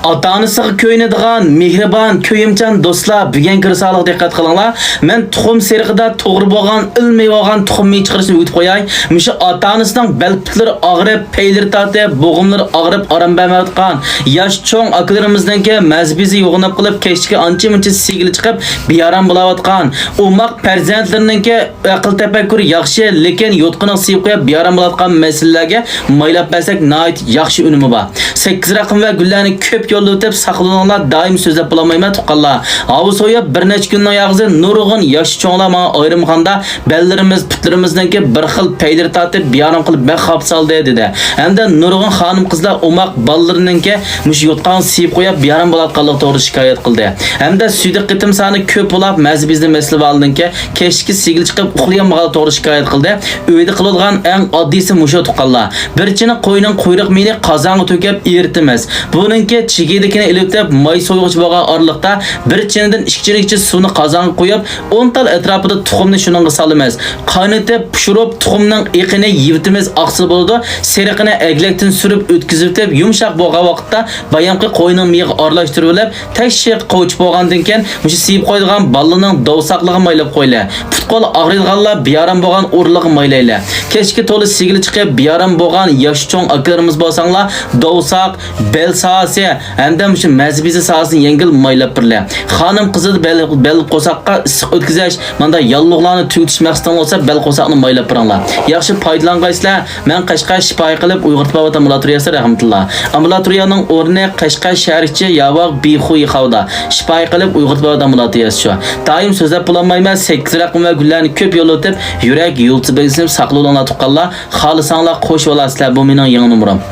Ota-onasiga ko'yinadigan mehribon, ko'yimchan do'stlar, bugun kirsalig diqqat qilinglar. Men tuxum seriqida to'g'ri bo'lgan, ilmiy bo'lgan tuxumni chiqarishni o'tib qo'yay. Mushu ota-onasining belpitlari og'rib, peylari tortib, bo'g'imlari og'rib, aram bermayotgan yosh cho'ng akalarimizningki mazbizi yo'g'inib qilib, kechki ancha-muncha sigili chiqib, bearam bo'layotgan. Umoq farzandlariningki aql tafakkur yaxshi, lekin yo'tqining siyib qo'yib bearam bo'layotgan masalalarga maylab bersak, nihoyat yaxshi unumi bor. 8 raqam va gullarni ko'p yo'lda o'tib saqlaninglar, doim so'zlab bo'lmayman tuqqanlar. Avu so'yib bir necha kunning yog'zi nurg'un yosh cho'nglar menga ayrimxonda bellarimiz, putlarimizningki bir xil peylir tatib bearam qilib baxab saldi dedi. Hamda nurg'un xonim qizlar umoq ballarninki mush yotqan siyib qo'yib bearam bo'layotganlik to'g'ri shikoyat qildi. Hamda suydiq qitim soni ko'p bo'lib, mazbizni maslab oldinki kechki sigil chiqib uxlayolmagan to'g'ri shikoyat qildi. Uyda qiladigan eng oddiysi mushu tuqqanlar. Birchini qo'yning quyruq meni qozonga to'kib eritimiz. Buningki chigidikini ilib deb may so'yg'ich bo'lgan orliqda bir chinidan ikkichilikcha suvni qozonga qo'yib, 10 tal atrofida tuxumni shuningga solamiz. Qaynatib, pishirib tuxumning iqini yivitimiz oqsil bo'ladi. Seriqini eglakdan surib o'tkazib deb yumshoq bo'lgan vaqtda bayamqi qo'yning miyiga aralashtirib olib, tashqiq qo'yib bo'lgandan keyin mush siyib qo'yilgan ballining dovsaqlig'i maylab qo'yla. Putqol og'rilganlar bearam bo'lgan o'rlig'i maylayla. Kechki to'li sigili chiqib bearam bo'lgan yosh cho'ng akalarimiz bo'lsanglar, dovsaq, bel sohasi hamda shu mazbizi sohasini yengil maylab birlar. Xonim qizini bel qo'saqqa issiq o'tkazish, menda yalluqlarni tugutish maqsadida olsa bel qo'saqni maylab biringlar. Yaxshi foydalangaysizlar. Men Qashqar shifoy qilib Uyg'urtbob ambulatoriyasi rahmatullah. Ambulatoriyaning o'rni Qashqar shaharchi Yavoq Bixuy xavda. Shifoy qilib Uyg'urtbob ambulatoriyasi shu. Doim so'zlab bo'lmayman, 8 raqam va gullarni ko'p yo'l o'tib, yurak yo'lchi belgisini saqlovlanlar tuqqanlar, xolisanglar qo'shib olasizlar. Bu mening yangi numaram.